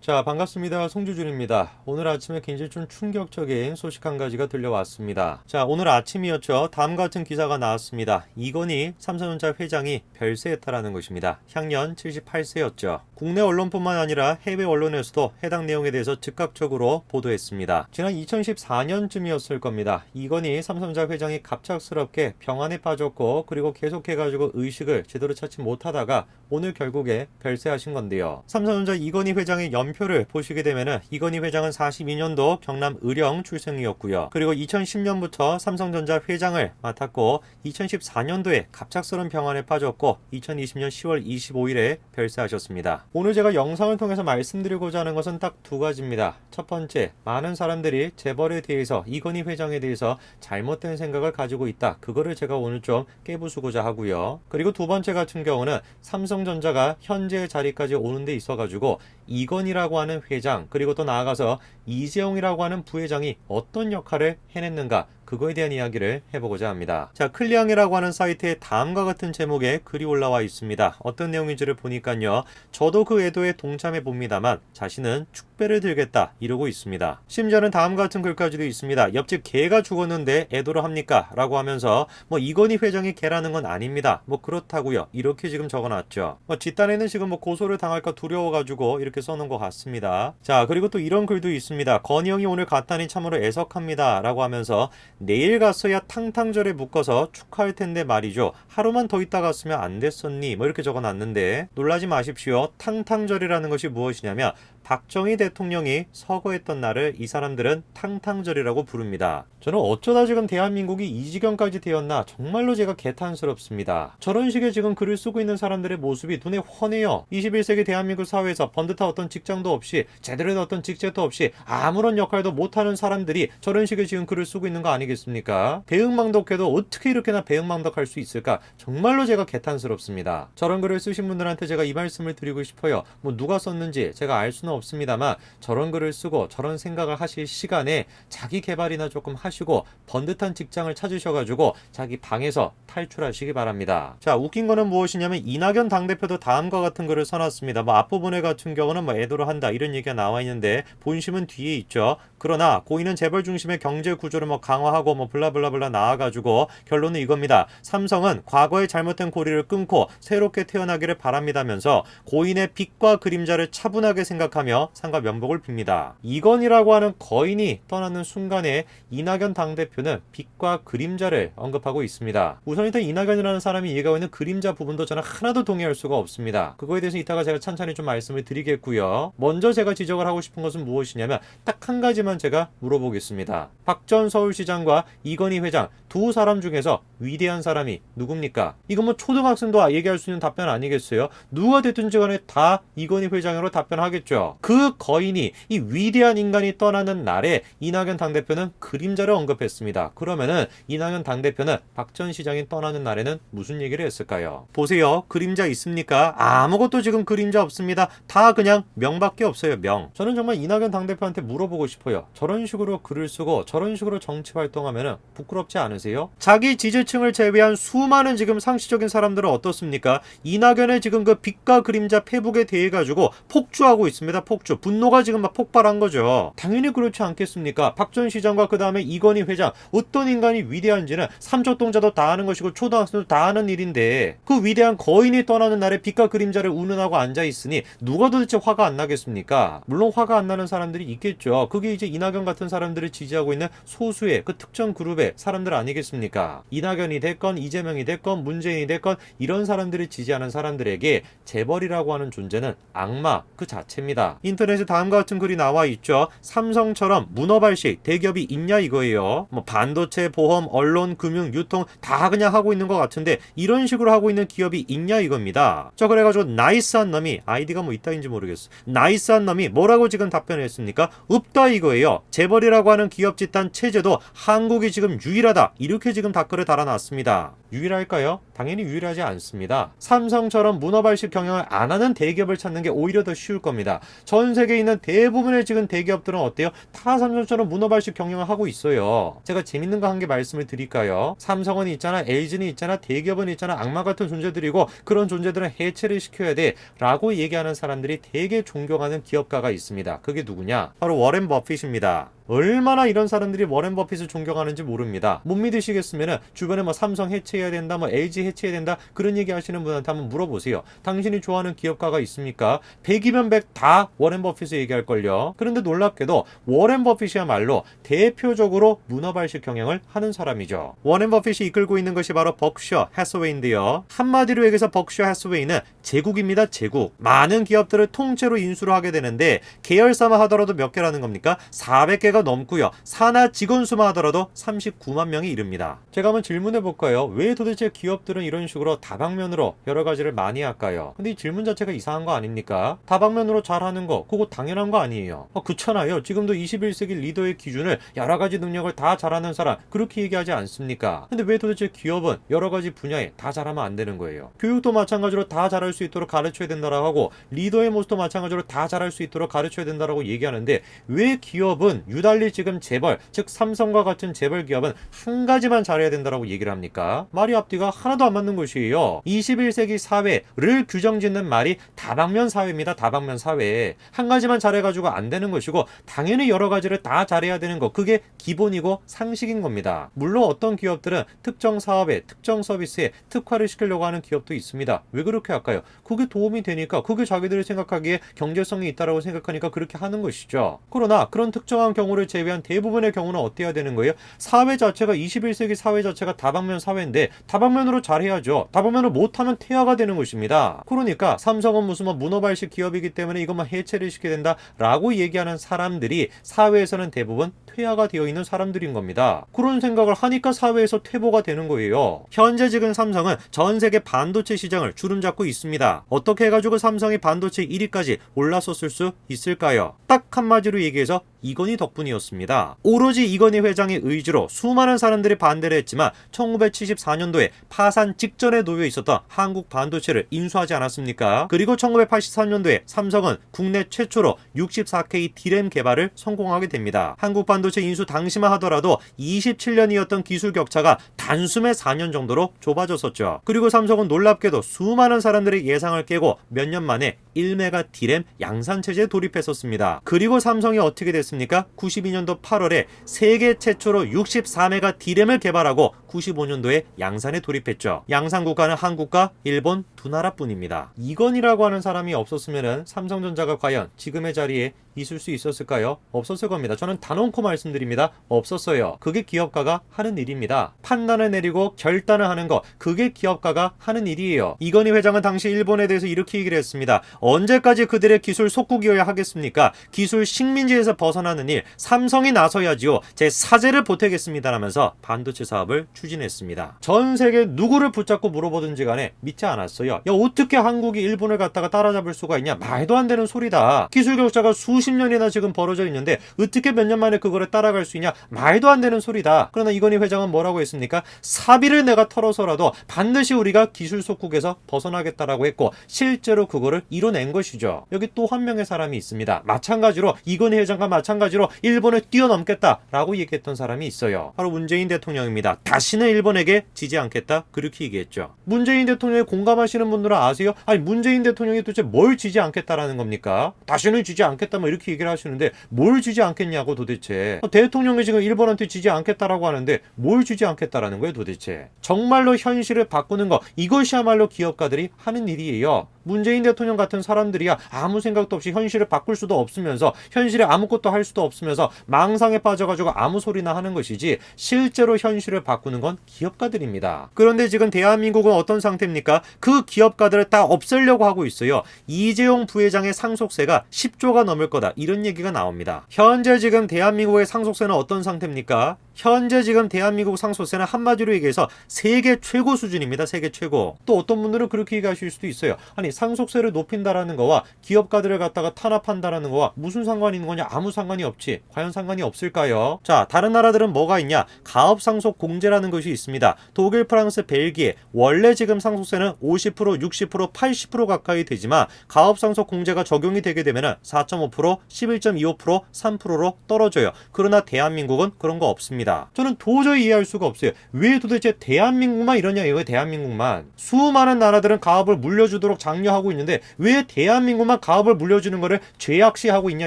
자, 반갑습니다. 송주준입니다. 오늘 아침에 굉장히 좀 충격적인 소식 한 가지가 들려왔습니다. 자, 오늘 아침이었죠. 다음 같은 기사가 나왔습니다. 이건희 삼성전자 회장이 별세했다라는 것입니다. 향년 78세였죠. 국내 언론뿐만 아니라 해외 언론에서도 해당 내용에 대해서 즉각적으로 보도했습니다. 지난 2014년쯤이었을 겁니다. 이건희 삼성전자 회장이 갑작스럽게 병환에 빠졌고 그리고 계속해가지고 의식을 제대로 찾지 못하다가 오늘 결국에 별세하신 건데요. 삼성전자 이건희 회장의 연표를 보시게 되면은 이건희 회장은 42년도 경남 의령 출생이었고요. 그리고 2010년부터 삼성전자 회장을 맡았고 2014년도에 갑작스러운 병환에 빠졌고 2020년 10월 25일에 별세하셨습니다. 오늘 제가 영상을 통해서 말씀드리고자 하는 것은 딱 두 가지입니다. 첫 번째, 많은 사람들이 재벌에 대해서 이건희 회장에 대해서 잘못된 생각을 가지고 있다. 그거를 제가 오늘 좀 깨부수고자 하고요. 그리고 두 번째 같은 경우는 삼성전자가 현재 자리까지 오는 데 있어가지고 이건희라고 하는 회장 그리고 또 나아가서 이재용이라고 하는 부회장이 어떤 역할을 해냈는가 그거에 대한 이야기를 해보고자 합니다. 자, 클리앙이라고 하는 사이트에 다음과 같은 제목의 글이 올라와 있습니다. 어떤 내용인지를 보니까요. 저도 그 애도에 동참해 봅니다만 자신은 축배를 들겠다 이러고 있습니다. 심지어는 다음과 같은 글까지도 있습니다. 옆집 개가 죽었는데 애도를 합니까? 라고 하면서 이건희 회장이 개라는 건 아닙니다. 그렇다고요. 이렇게 지금 적어놨죠. 뒷단에는 지금 고소를 당할까 두려워가지고 이렇게 써놓은 것 같습니다. 자, 그리고 또 이런 글도 있습니다. 건희 형이 오늘 갔다니 참으로 애석합니다. 라고 하면서 내일 갔어야 탕탕절에 묶어서 축하할 텐데 말이죠. 하루만 더 있다 갔으면 안 됐었니? 이렇게 적어놨는데 놀라지 마십시오. 탕탕절이라는 것이 무엇이냐면 박정희 대통령이 서거했던 날을 이 사람들은 탕탕절이라고 부릅니다. 저는 어쩌다 지금 대한민국이 이 지경까지 되었나 정말로 제가 개탄스럽습니다. 저런 식의 지금 글을 쓰고 있는 사람들의 모습이 눈에 훤해요. 21세기 대한민국 사회에서 번듯한 어떤 직장도 없이 제대로 된 어떤 직책도 없이 아무런 역할도 못하는 사람들이 저런 식의 지금 글을 쓰고 있는 거 아니겠습니까? 배응망덕해도 어떻게 이렇게나 배응망덕할 수 있을까? 정말로 제가 개탄스럽습니다. 저런 글을 쓰신 분들한테 제가 이 말씀을 드리고 싶어요. 누가 썼는지 제가 알 수는 없습니다만 저런 글을 쓰고 저런 생각을 하실 시간에 자기 개발이나 조금 하시고 번듯한 직장을 찾으셔가지고 자기 방에서 탈출하시기 바랍니다. 자, 웃긴 거는 무엇이냐면 이낙연 당대표도 다음과 같은 글을 써놨습니다. 앞부분에 같은 경우는 애도를 한다 이런 얘기가 나와 있는데 본심은 뒤에 있죠. 그러나 고인은 재벌 중심의 경제 구조를 강화하고 블라블라블라 나와가지고 결론은 이겁니다. 삼성은 과거의 잘못된 고리를 끊고 새롭게 태어나기를 바랍니다면서 고인의 빛과 그림자를 차분하게 생각하며 상가 면복을 빕니다. 이건희라고 하는 거인이 떠나는 순간에 이낙연 당대표는 빛과 그림자를 언급하고 있습니다. 우선 일단 이낙연이라는 사람이 얘기하고 있는 그림자 부분도 저는 하나도 동의할 수가 없습니다. 그거에 대해서 이따가 제가 찬찬히 좀 말씀을 드리겠고요. 먼저 제가 지적을 하고 싶은 것은 무엇이냐면 딱 한 가지만 제가 물어보겠습니다. 박 전 서울시장과 이건희 회장 두 사람 중에서 위대한 사람이 누굽니까? 이거 초등학생도 얘기할 수 있는 답변 아니겠어요? 누가 됐든지 간에 다 이건희 회장으로 답변하겠죠. 그 거인이 이 위대한 인간이 떠나는 날에 이낙연 당대표는 그림자를 언급했습니다. 그러면은 이낙연 당대표는 박 전 시장이 떠나는 날에는 무슨 얘기를 했을까요? 보세요. 그림자 있습니까? 아무것도 지금 그림자 없습니다. 다 그냥 명밖에 없어요. 명. 저는 정말 이낙연 당대표한테 물어보고 싶어요. 저런 식으로 글을 쓰고 저런 식으로 정치 활동하면은 부끄럽지 않으세요? 자기 지지층을 제외한 수많은 지금 상시적인 사람들은 어떻습니까? 이낙연의 지금 그 빛과 그림자 페북에 대해 가지고 폭주하고 있습니다. 폭주. 분노가 지금 폭발한 거죠. 당연히 그렇지 않겠습니까? 박 전 시장과 그 다음에 이건희 회장 어떤 인간이 위대한지는 삼척동자도 다 아는 것이고 초등학생도 다 아는 일인데 그 위대한 거인이 떠나는 날에 빛과 그림자를 운운하고 앉아있으니 누가 도대체 화가 안 나겠습니까? 물론 화가 안 나는 사람들이 있겠죠. 그게 이제 이낙연 같은 사람들을 지지하고 있는 소수의 그 특정 그룹의 사람들 아니겠습니까? 이낙연이 됐건 이재명이 됐건 문재인이 됐건 이런 사람들을 지지하는 사람들에게 재벌이라고 하는 존재는 악마 그 자체입니다. 인터넷에 다음과 같은 글이 나와 있죠. 삼성처럼 문어발식 대기업이 있냐 이거예요. 반도체, 보험, 언론, 금융, 유통 다 그냥 하고 있는 것 같은데 이런 식으로 하고 있는 기업이 있냐 이겁니다. 저 그래가지고 나이스한 놈이 아이디가 있다인지 모르겠어. 나이스한 놈이 뭐라고 지금 답변을 했습니까? 없다 이거예요. 재벌이라고 하는 기업 집단 체제도 한국이 지금 유일하다 이렇게 지금 댓글을 달아놨습니다. 유일할까요? 당연히 유일하지 않습니다. 삼성처럼 문어발식 경영을 안 하는 대기업을 찾는 게 오히려 더 쉬울 겁니다. 전 세계에 있는 대부분의 지금 대기업들은 어때요? 다 삼성처럼 문어발식 경영을 하고 있어요. 제가 재밌는 거 한 개 말씀을 드릴까요? 삼성은 있잖아, LG는 있잖아, 대기업은 있잖아, 악마 같은 존재들이고 그런 존재들은 해체를 시켜야 돼 라고 얘기하는 사람들이 되게 존경하는 기업가가 있습니다. 그게 누구냐? 바로 워렌 버핏입니다. 얼마나 이런 사람들이 워렌 버핏을 존경하는지 모릅니다. 못 믿으시겠으면 주변에 뭐 삼성 해체해야 된다, 뭐 LG 해체해야 된다 그런 얘기 하시는 분한테 한번 물어보세요. 당신이 좋아하는 기업가가 있습니까? 100이면 100 다 워렌 버핏을 얘기할걸요. 그런데 놀랍게도 워렌 버핏이야말로 대표적으로 문어발식 경영을 하는 사람이죠. 워렌 버핏이 이끌고 있는 것이 바로 벅셔 해서웨이인데요. 한마디로 얘기해서 벅셔 해서웨이는 제국입니다. 제국. 많은 기업들을 통째로 인수를 하게 되는데 계열사만 하더라도 몇 개라는 겁니까? 400개가 넘고요. 산하 직원 수만 하더라도 39만 명이 이릅니다. 제가 한번 질문해 볼까요? 왜 도대체 기업들은 이런 식으로 다방면으로 여러 가지를 많이 할까요? 근데 이 질문 자체가 이상한 거 아닙니까? 다방면으로 잘하는 거 그거 당연한 거 아니에요. 그렇잖아요. 지금도 21세기 리더의 기준을 여러 가지 능력을 다 잘하는 사람 그렇게 얘기하지 않습니까? 근데 왜 도대체 기업은 여러 가지 분야에 다 잘하면 안 되는 거예요? 교육도 마찬가지로 다 잘할 수 있도록 가르쳐야 된다라고 하고 리더의 모습도 마찬가지로 다 잘할 수 있도록 가르쳐야 된다라고 얘기하는데 왜 기업은 유달리 지금 재벌, 즉 삼성과 같은 재벌 기업은 한 가지만 잘해야 된다라고 얘기를 합니까? 말이 앞뒤가 하나도 안 맞는 것이에요. 21세기 사회를 규정짓는 말이 다방면 사회입니다. 다방면 사회. 한 가지만 잘해가지고 안 되는 것이고 당연히 여러 가지를 다 잘해야 되는 거 그게 기본이고 상식인 겁니다. 물론 어떤 기업들은 특정 사업에 특정 서비스에 특화를 시키려고 하는 기업도 있습니다. 왜 그렇게 할까요? 그게 도움이 되니까 그게 자기들이 생각하기에 경제성이 있다라고 생각하니까 그렇게 하는 것이죠. 그러나 그런 특정한 경우를 제외한 대부분의 경우는 어때야 되는 거예요? 사회 자체가 21세기 사회 자체가 다방면 사회인데 다방면으로 잘해야죠. 다방면을 못하면 퇴화가 되는 것입니다. 그러니까 삼성은 무슨 뭐 문어발식 기업이기 때문에 이것만 해체를 시켜야 된다 라고 얘기하는 사람들이 사회에서는 대부분 퇴화가 되어 있는 사람들인 겁니다. 그런 생각을 하니까 사회에서 퇴보가 되는 거예요. 현재 지금 삼성은 전 세계 반도체 시장을 주름잡고 있습니다. 어떻게 해가지고 삼성이 반도체 1위까지 올라섰을 수 있을까요? 딱 한마디로 얘기해서 이건희 덕분이었습니다. 오로지 이건희 회장의 의지로 수많은 사람들이 반대를 했지만 1974년도에 파산 직전에 놓여 있었던 한국 반도체를 인수하지 않았습니까? 그리고 1983년도에 삼성은 국내 최초로 64K D램 개발을 성공하게 됩니다. 한국 반도체 인수 당시만 하더라도 27년이었던 기술 격차가 단숨에 4년 정도로 좁아졌었죠. 그리고 삼성은 놀랍게도 수많은 사람들의 예상을 깨고 몇 년 만에 1메가 D램 양산체제에 돌입했었습니다. 그리고 삼성이 어떻게 됐습니까? 92년도 8월에 세계 최초로 64메가 D램을 개발하고 95년도에 양산에 돌입했죠. 양산 국가는 한국과 일본 두 나라뿐입니다. 이건희라고 하는 사람이 없었으면 삼성전자가 과연 지금의 자리에 있을 수 있었을까요? 없었을 겁니다. 저는 단언코 말씀드립니다. 없었어요. 그게 기업가가 하는 일입니다. 판단을 내리고 결단을 하는 거 그게 기업가가 하는 일이에요. 이건희 회장은 당시 일본에 대해서 이렇게 얘기를 했습니다. 언제까지 그들의 기술 속국이어야 하겠습니까? 기술 식민지에서 벗어나는 일 삼성이 나서야지요. 제 사죄를 보태겠습니다 라면서 반도체 사업을 추진했습니다. 전 세계 누구를 붙잡고 물어보든지 간에 믿지 않았어요. 야 어떻게 한국이 일본을 갖다가 따라잡을 수가 있냐? 말도 안 되는 소리다. 기술 격차가 수십 년이나 지금 벌어져 있는데 어떻게 몇 년 만에 그거를 따라갈 수 있냐? 말도 안 되는 소리다. 그러나 이건희 회장은 뭐라고 했습니까? 사비를 내가 털어서라도 반드시 우리가 기술 속국에서 벗어나겠다라고 했고 실제로 그거를 이뤄낸 것이죠. 여기 또 한 명의 사람이 있습니다. 마찬가지로 이건희 회장과 마찬가지로 일본을 뛰어넘겠다라고 얘기했던 사람이 있어요. 바로 문재인 대통령입니다. 다시는 일본에게 지지 않겠다 그렇게 얘기했죠. 문재인 대통령에 공감하시는 분들은 아세요? 아니 문재인 대통령이 도대체 뭘 지지 않겠다라는 겁니까? 다시는 지지 않겠다 뭐 이렇게 얘기를 하시는데 뭘 지지 않겠냐고 도대체. 대통령이 지금 일본한테 지지 않겠다라고 하는데 뭘 지지 않겠다라는 거예요 도대체. 정말로 현실을 바꾸는 거 이것이야말로 기업가들이 하는 일이에요. 문재인 대통령 같은 사람들이야 아무 생각도 없이 현실을 바꿀 수도 없으면서 현실에 아무것도 할 수도 없으면서 망상에 빠져가지고 아무 소리나 하는 것이지 실제로 현실을 바꾸는 건 기업가들입니다. 그런데 지금 대한민국은 어떤 상태입니까? 그 기업가들을 다 없애려고 하고 있어요. 이재용 부회장의 상속세가 10조가 넘을 거다 이런 얘기가 나옵니다. 현재 지금 대한민국의 상속세는 어떤 상태입니까? 현재 지금 대한민국 상속세는 한마디로 얘기해서 세계 최고 수준입니다. 세계 최고. 또 어떤 분들은 그렇게 얘기하실 수도 있어요. 아니 상속세를 높인다라는 거와 기업가들을 갖다가 탄압한다라는 거와 무슨 상관이 있는 거냐? 아무 상관이 없지. 과연 상관이 없을까요? 자, 다른 나라들은 뭐가 있냐? 가업상속 공제라는 것이 있습니다. 독일, 프랑스, 벨기에 원래 지금 상속세는 50%, 60%, 80% 가까이 되지만 가업상속 공제가 적용이 되게 되면 4.5%, 11.25%, 3%로 떨어져요. 그러나 대한민국은 그런 거 없습니다. 저는 도저히 이해할 수가 없어요. 왜 도대체 대한민국만 이러냐 이거예요. 대한민국만. 수많은 나라들은 가업을 물려주도록 장려하고 있는데 왜 대한민국만 가업을 물려주는 거를 죄악시하고 있냐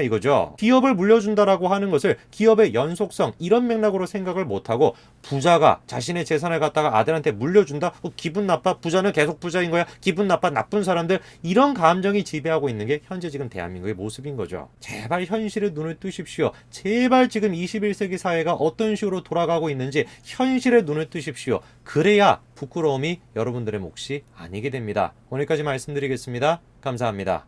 이거죠. 기업을 물려준다라고 하는 것을 기업의 연속성 이런 맥락으로 생각을 못하고 부자가 자신의 재산을 갖다가 아들한테 물려준다? 기분 나빠? 부자는 계속 부자인 거야? 기분 나빠? 나쁜 사람들? 이런 감정이 지배하고 있는 게 현재 지금 대한민국의 모습인 거죠. 제발 현실에 눈을 뜨십시오. 제발 지금 21세기 사회가 어떤 식으로 돌아가고 있는지 현실에 눈을 뜨십시오. 그래야 부끄러움이 여러분들의 몫이 아니게 됩니다. 오늘까지 말씀드리겠습니다. 감사합니다.